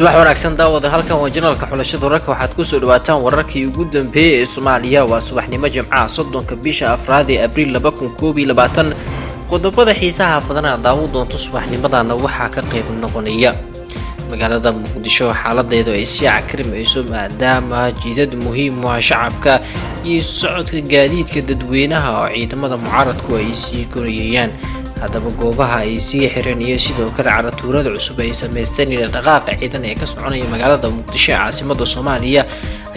subax wanaagsan daawada halkan waa janalka xulashada wararka waxaad ku soo dhawaataan wararkii ugu dambeeyay ee Soomaaliya waa subaxnimo Jimcaha 3 bisha Abriil 2022 qodobada xiisaha badan daawo doonto subaxnimadana waxaa ka qayb noqonaya magaalada Muqdisho xaaladeedu ay si cakrimayso maadaama jidad muhiim u ah shacabka iyo socodka gaadiidka dadweynaha oo ciidamada mucaaradku ay sii korayaan hadaba goobaha ay sii xireen iyo sidoo kale caratuurada cusub ay sameysteen ila dhaqaaqa ciidan ee ka soconaya magaalada Muqdisho caasimada Soomaaliya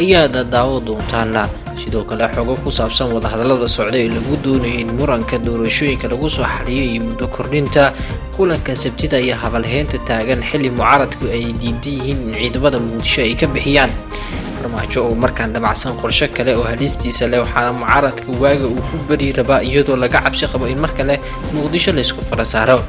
ayaa daawo doontaana sidoo kale xogo ku saabsan wada hadallada socday ee lagu doonayo in muranka doorashooyinka lagu soo xaliyo iyo muddo kordhinta kulanka sabtida iyo habalheynta taagan xilli mucaaradku ay diidan yihiin in ciidamada Muqdisho ay ka bixiyaan farmaajo oo markaan damacsan qorshe kale oo halistiisa leh waxaana mucaaradka waaga uu ku bari rabaa iyadoo laga cabsi qabo in markale Muqdisho la isku farasaaro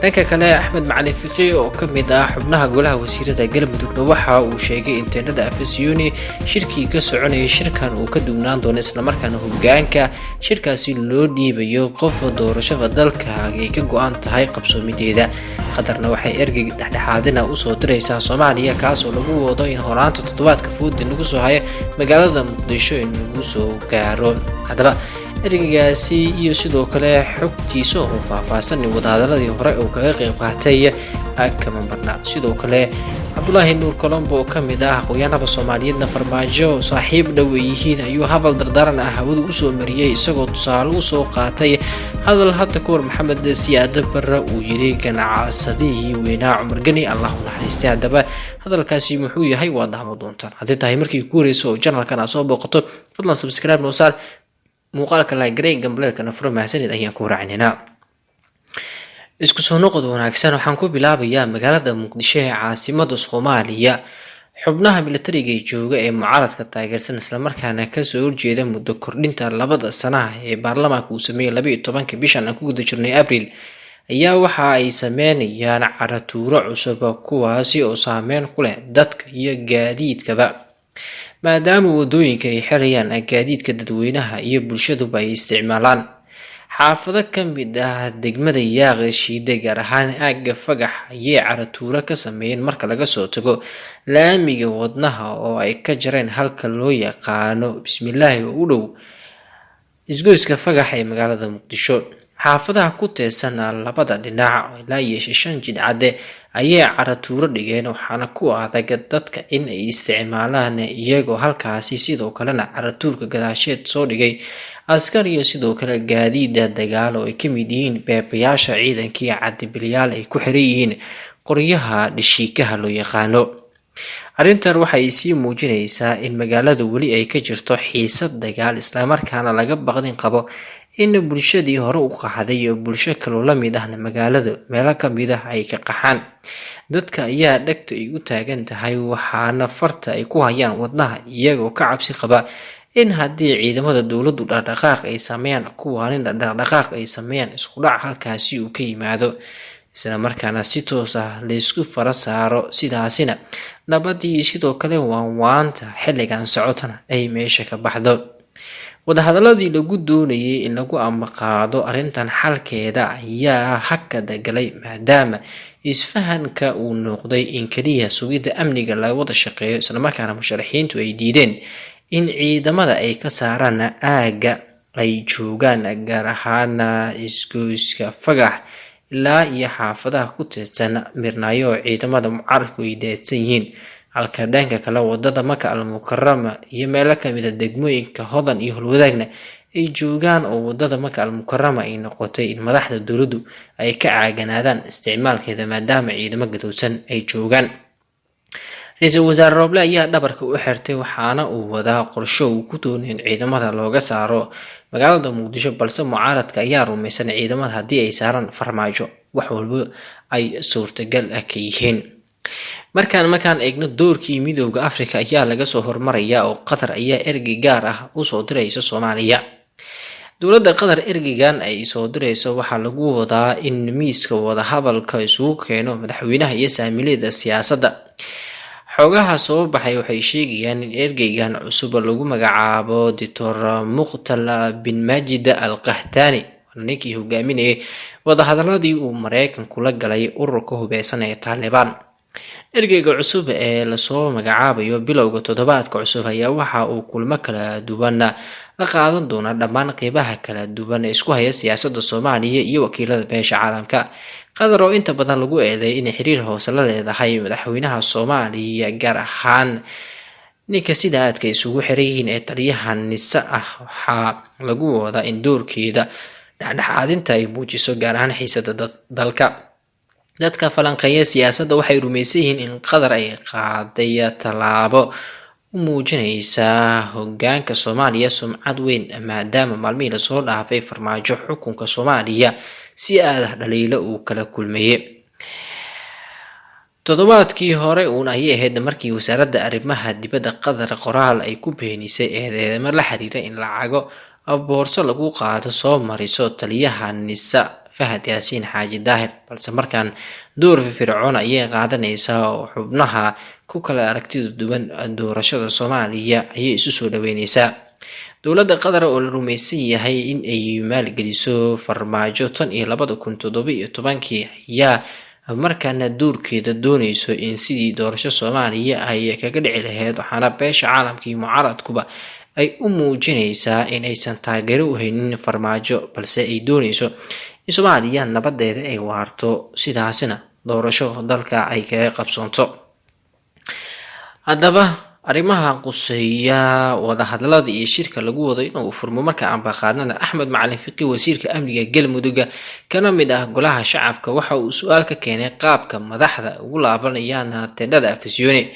dhanka kale Axmed Macalin Fiqi oo ka mid ah xubnaha golaha wasiirada Galmudug waxa uu sheegay in teendhada Afisiyoni shirkii ka soconayay shirkan uu ka duwnaan doono isla markaana hoggaanka shirkaasi loo dhiibayo qof doorashada dalka ay ka go'an tahay qabsoomideeda qadarna waxay ergey dhexdhexaadina u soo diraysaa Soomaaliya kaas oo lagu wado in horaanta toddobaadka fudud lagu soo hayo magaalada Muqdisho in lagu soo gaaro hadaba ergeygaasi iyo sidoo kale xogtiisa oo faahfaahsan wada hadaladii hore oo kaga qayb qaatay kama marna sidoo kale Abdullaahi Nuur Colombo oo kamid ah aqoonyahanada Soomaaliyeedna farmaajo saaxiib dhow yihiin ayuu habal dardaran ah hawada u soo mariyay isagoo tusaale u soo qaatay hadal hadda koor Maxamed Siyaad Barre uu yiri ganacsadii weynaa Cumar Gani Allah u naxariistay hadaba hadalkaasi muxuu yahay waa dahmo doontaan hadii tahay markii ku wareyso channelkan soo booqato fadlan subscribe noo saar muuqaalka la gareey gambaleelkana furo mahadsanid ayaan ku raacinayna isku soo noqod wanaagsan waxaan ku bilaabayaa magaalada Muqdisho ee caasimada Soomaaliya xubnaha militariga ee jooga ee mucaaradka taageersan isla markaana ka soo horjeeda muddo kordhinta labada sanaha ee baarlamaanka uu sameeyay 12 bishan aan ku guda jirnay Abriil ayaa waxa ay sameynayaan caratuuro cusub kuwaasi oo saameyn ku leh dadka iyo gaadiidkaba maadaama wadooyinka ay xirayaan gaadiidka dadweynaha iyo bulshaduba ay isticmaalaan xaafado kamid ah degmada Yaaqshiid gaar ahaan aaga Fagax ayay caratuuro ka sameeyeen marka laga soo tago laamiga wadnaha oo ay ka jareen halka loo yaqaano bismillaahi u dhow isgoyska Fagax ee magaalada Muqdisho xaafadaha ku teesan labada dhinac ilaa iyo 5 jidcade ayay caratuuro dhigeen waxaana ku adag dadka in ay isticmaalaan iyagoo halkaasi sidoo kalena caratuurka gadaasheed soo dhigay askar iyo sidoo kale gaadiid dagaal oo ay ka mid yihiin beebayaasha ciidankii cadibilyaal ay ku xiran yihiin qoryaha dhishiikaha loo yaqaano arrintan waxay sii muujinaysaa in magaalada wali ay ka jirto xiisad dagaal isla markaana laga baqdin qabo in bulshadii hore u qaxday iyo bulsho kale la mid ah magaalada meelo kamid ah ay ka qaxaan dadka ayaa dhagta ay u taagan tahay waxaana farta ay ku hayaan wadnaha iyagoo ka cabsi qaba in haddii ciidamada dawladdu dhaqdhaqaaq ay sameeyaan kuwaanin dhaqdhaqaaq ay sameeyaan isku dhac halkaasi uu ka yimaado isla markaana si toos ah la isku fara saaro sidaasina nabadii sidoo kale waanta xilligan socotana ay meesha ka baxdo wada hadaladii lagu doonayay in lagu amaqaado arrintan xalkeeda ayaa hakad galay maadaama isfahanka uu noqday in kaliya sugidda amniga la wada shaqeeyo isla markaana musharaxiintu ay diideen in ciidamada ay ka saaraan aaga ay joogaan gaar ahaan isgoyska Fagax ilaa iyo xaafadaha ku teedsan Mirnaayo ciidamada mucaaradku ay deedsan yihiin halka dhanka kale wadada Maka al-Mukarrama iyo meelo kamid ah degmooyinka Hodan iyo Holwadaagna ay joogaan oo wadada Maka al-Mukarrama ay noqotay in madaxda dawladdu ay ka caaganaadaan isticmaalkeeda maadaama ciidamo gadowsan ay joogaan Ra'iisul Wasaare Roble ayaa dhabarka u xirtay waxaana uu wadaa qorshe uu ku doonayo in ciidamada looga saaro magaalada Muqdisho balse mucaaradka ayaa rumaysan ciidamada haddii ay saaraan farmaajo wax walba ay suurtagal ka yihiin markaan eegno doorkii midowga Afrika ayaa laga soo hormaraya oo Qatar ayaa ergey gaar ah u soo diraysa Soomaaliya dawladda Qatar ergeygan ay soo dirayso waxa lagu wadaa in miiska wada hadalka isugu keeno madaxweynaha iyo saamilada siyaasadda xogaha soo baxay waxay sheegayaan in ergeygan cusub lagu magacaabo Dr. Muqtal bin Majid al-Qahtani ninkii hogaaminayay wada hadaladii uu Mareykanku la galay ururka hubeysan ee Taliban ergeyga cusub ee lasoo magacaabayo bilowga toddobaadka cusub ayaa waxa uu kulmo kala duwan la qaadan doona dhammaan qeybaha kala duwan ee isku haya siyaasadda Soomaaliya iyo wakiilada beesha caalamka. Qatar oo inta badan lagu eedeeyay inay xiriir hoose la leedahay madaxweynaha Soomaaliya gaar ahaan ninka sida aadka isugu xiran yihiin ee taliyahan nisa ah, waxaa lagu wadaa in doorkeeda dhexdhexaadinta ay muujiso gaar ahaan xiisada dalka. dadka falanqeeya siyaasadda waxay rumaysan yihiin in Qatar ay qaaday tallaabo u muujinaysa hoggaanka Soomaaliya sumcad weyn maadaama maalmihii lasoo dhaafay farmaajo xukunka Soomaaliya si aad dhaliilo uu kala kulmayay. toddobaadkii hore ayay ahayd markii wasaaradda arrimaha dibadda Qatar qoraal ay ku beenisay eedeymo la xiriira in lacago boorso lagu qaado soo mariso taliyaha nisa Fahad Yaasiin Xaaji Daahir, balse markaan door firfircoon ayay qaadanaysaa oo xubnaha ku kala aragtida duwan doorashada Soomaaliya ayay isu soo dhaweynaysaa. dowladda Qatar oo la rumaysan yahay in ay maalgeliso farmaajo tan iyo 2017 ayaa markaana doorkeeda doonayso in sidii doorasho Soomaaliya ay kaga dhici lahayd, waxaana beesha caalamka iyo mucaaradkuba ay u muujinaysaa in aysan taageero u haynin farmaajo, balse ay doonayso in Soomaaliya nabadeeda ay waarto, sidaasina doorasho dalka ay kaga qabsoonto. haddaba arrimaha quseeya wadahadalada iyo shirka lagu wado inuu furmo marka aan baaqaadnana Axmed Macalin Fiqi, wasiirka amniga Galmudug kana mid ah golaha shacabka, waxa uu su'aal ka keenay qaabka madaxda ugu laabanayaan teendhada Afisyooni.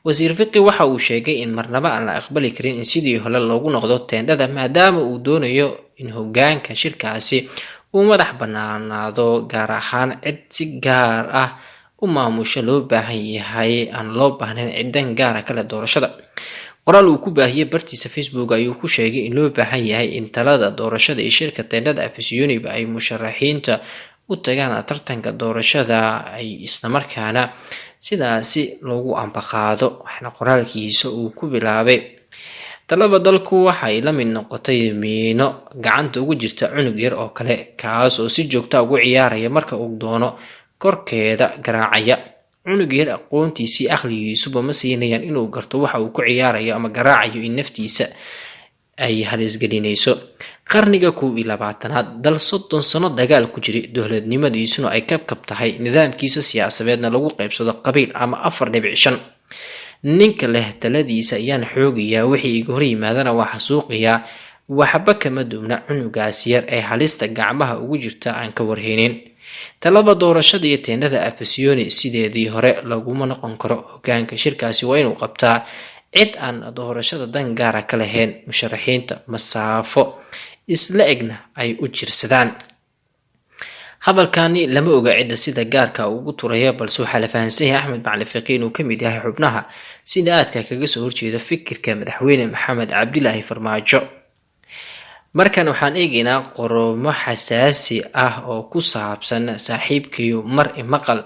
wasiir Fiqi waxa uu sheegay in marnaba aan la aqbali karin in sidii hore loogu noqdo teendhada, maadaama uu doonayo in hoggaanka shirkaasi uu madax bannaanaado, gaar ahaan cid si gaar ah u maamusho loo baahan yahay, aan loo baahnayn ciidan gaara kale doorashada. qoraal uu ku baahiyay bartiisa Facebook ayuu ku sheegay in loo baahan yahay in talada doorashada iyo shirka teendhada Afisyooni ay musharaxiinta u tagaan tartanka doorashada ay isla markaana sidaasi loogu ambaqaado. waxna qoraalkiisa uu ku bilaabay talaba dalku waxay la mid noqotay miino gacanta ugu jirta cunug yar oo kale, kaas oo si joogta ugu ciyaaraya marka uu doono korkeeda garaacaya. cunug yar aqoontiisii aqligiisuba ma siinayaan inuu garto waxa uu ku ciyaarayo ama garaacayo in naftiisa ay halis gelinayso. qarniga 21aad dal 30 sano dagaal ku jiray, dowladnimadiisuna ay kabkab tahay, nidaamkiisa siyaasadeedna lagu qaybsado qabiil ama 4.5. ninka leh taladiisa ayaan xoogayaa, wixii iga hor yimaadana waa xasuuqiyaa, waxba kama duubna cunugaas yar ee halista gacmaha ugu jirta aan ka warhaynin. talaba doorashada iyo teendhada Afisyooni sideedii hore laguma noqon karo. hoggaanka shirkaasi waa inuu qabtaa cid aan doorashada dan gaara ka lahayn, musharaxiinta masaafo isla egna ay u jirsadaan. hadalkani lama oga cidda sida gaarka ugu turaya, balse waxaa la fahansan yahay Axmed Macalin Fiqi inuu ka mid yahay xubnaha sida aadka kaga soo horjeeda fikirka madaxweyne Maxamed Cabdilaahi Farmaajo. markan waxaan eegaynaa qormo xasaasi ah oo ku saabsan saaxiibkiiyo mar maqal,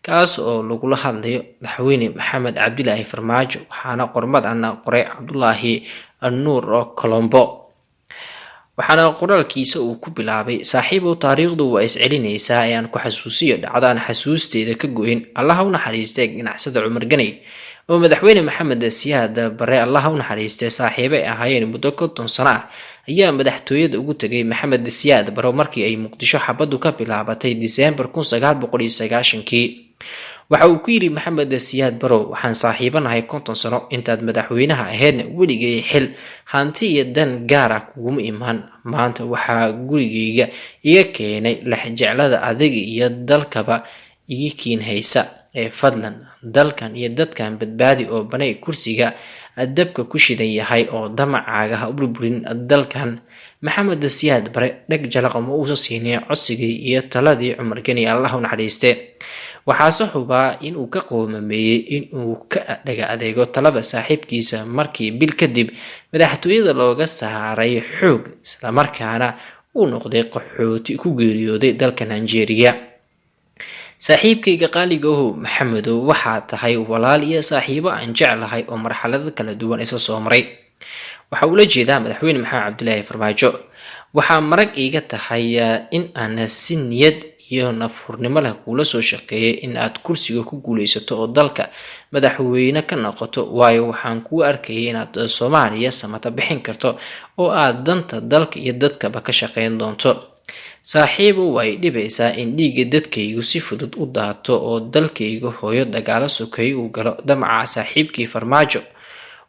kaas oo lagula hadlayo madaxweyne Maxamed Cabdilaahi Farmaajo, waxaana qormadan qoray Cabdulaahi Nuur oo Colombo. waxaana qoraalkiisa uu ku bilaabay: saaxiibow, taariikhdu waa iscelinaysaa, ayaan ku xasuusiyo dhacdaan xasuusteeda ka goyn. allaha u naxariistay ganacsada Cumar Ganay oo madaxweyne Maxamed Siyaad Barre allaha u naxariistay saaxiibay ahaayeen muddo 50 sano ah, ayaa madaxtooyada ugu tagay Maxamed Siyaad Barre markii ay Muqdisho xabadu ka bilaabatay December 1990. waxa uu ku yiri Maxamed Siyaad Barre, waxaan saaxiibanahay 50 sano, intaad madaxweynaha ahaydna weligay xil, hanti iyo dan gaar ah kuguma imaan. maanta waxaa gurigayga iga keenay laxjeclada adiga iyo dalkaba iga kiin haysa, ee fadlan dalkan iyo dadkan badbaadi oo banay kursiga dabka ku shidan yahay oo damacaaga ha u burburin dalkan. Maxamed Siyaad Barre dhag jalaq ma uusan siinin codsigii iyo taladii Cumar Ganay allah u naxariistay. waxaase hubaa in uu ka qoomameeyay in uu ka dhaga adeego talaba saaxiibkiisa markii bil kadib madaxtooyada looga saaray xoog, isla markaana uu noqday qaxooti ku geeriyooday dalka Nigeria. saaxiibkayga qaaliga ah Maxamedow, waxaa tahay walaal iyo saaxiibo aan jeclahay oo marxalado kala duwan isa soo maray. waxa uu la jeedaa madaxweyne Maxamed Cabdilaahi Farmaajo. waxaa marag iiga tahay in aan si niyad iyo nafhurnimo leh kula soo shaqeeyay in aad kursiga ku guuleysato oo dalka madaxweyne ka noqoto, waayo waxaan kuu arkayay inaad Soomaaliya samata bixin karto oo aad danta dalka iyo dadkaba ka shaqeyn doonto. Saaxiibo, way dhibaysaa in dhiigga dadkaygu si fudud u daato oo dalkaygu hooyo dagaalo sokeeye u galo damaca saaxiibkii Farmaajo.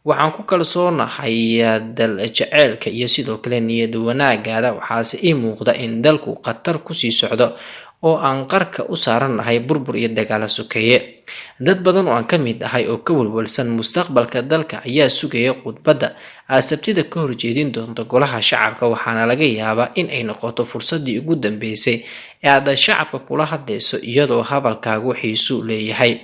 Waxaan ku kalsoonahay dal jaceylka iyo sidoo kale niyad wanaaggaada, waxaase ii muuqda in dalku khatar kusii socdo oo aan qarka u saaranahay burbur iyo dagaalo sokeeye. Dad badan oo aan ka mid ahay oo ka walwalsan mustaqbalka dalka ayaa sugaya khudbadda Sabtida ka horjeedin doonta golaha shacabka, waxaana laga yaabaa in ay noqoto fursadii ugu dambeysay ee aad shacabka kula hadlayso iyadoo hadalkaagu xiisu leeyahay.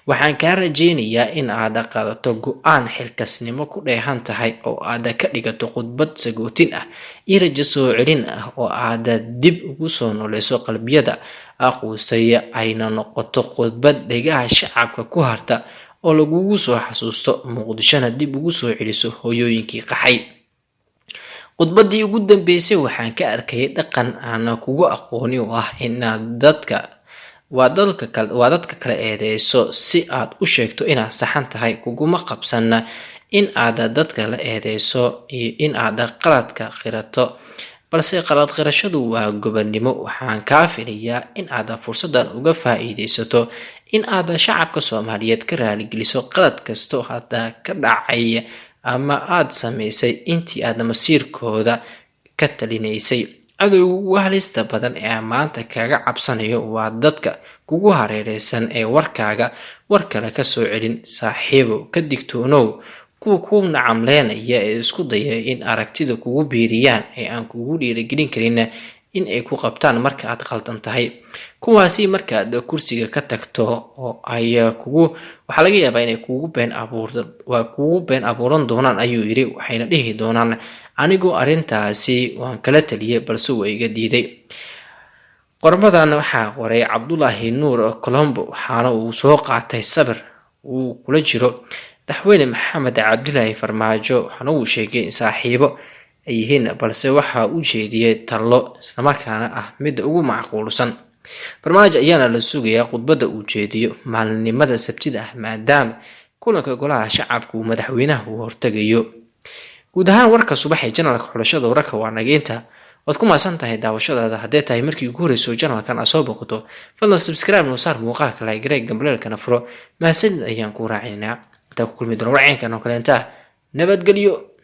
Waxaan kaa rajeynayaa in aad qaadato go'aan xilkasnimo ku dheehan tahay oo aad ka dhigato khudbad sagootin ah iyo rajo soo celin ah oo aad dib ugu soo nooleyso qalbiyada quusaya, ayna noqoto khudbad dhegaha shacabka ku harta oo lagugu soo xasuusto Muqdishona dib ugu soo celiso hooyooyinkii qaxay. Khudbadii ugu dambeysay waxaan ka arkayay dhaqan aan kugu aqooni oo ah inaad dadka kala eedeyso si aad u sheegto inaad saxan tahay, kuguma qabsana in aad dadka la eedeyso iyo in aad qaladka qirato, balse qalad qirashadu waa gobonimo. Waxaan kaa filayaa in aad fursadan uga faa'iideysato in aad shacabka Soomaaliyeed ka raaligeliso qalad kasto hadda ka dhacay ama aad sameysay intii aad masiirkooda ka talinaysay. Cadowga ugu halista badan ee maanta kaga cabsanayo waa dadka kugu hareereysan ee warkaaga war kale ka soo celin. Saaxiibo, ka digtoonow kuwa ku nacamleynaya ee isku daya in aragtida kugu biiriyaan ee aan kugu dhiirigelin karin in ay ku qabtaan marka aad qaldan tahay. Kuwaasi markaad kursiga ka tagto oo ay waxa laga yaabaa inay kugu been abuuran doonaan, ayuu yiri. Waxayna dhihi doonaan anigu arintaasi waan kala taliyay balse way iga diiday. Qormadan waxaa qoray Cabdullaahi Nuur Colombo, waxaana uu soo qaatay sabir uu kula jiro madaxweyne Maxamed Cabdilaahi Farmaajo. Waxaana uu sheegay in saaxiibo ay yihiin, balse waxa uu jeediyay talo isla markaana ah mid ugu macquulsan. Farmaajo ayaana la sugayaa khudbadda uu jeediyo maalinimada Sabtida ah, maadaama kulanka golaha shacabka uu madaxweynaha u hortagayo. Guud ahaan warka subax ee channelka xulashada wararka waa nageynta. waad ku maasan tahay daawashadaada. haddii tahay markii ugu horreysay channelkan aad soo boqoto, fadlan subscribe noo saar muuqaalka like gareeg gambaleelkana furo. mahadsanid ayaan ku raacinaa. intaa ku kulmi doona warceenkan oo kaleenta. nabadgelyo.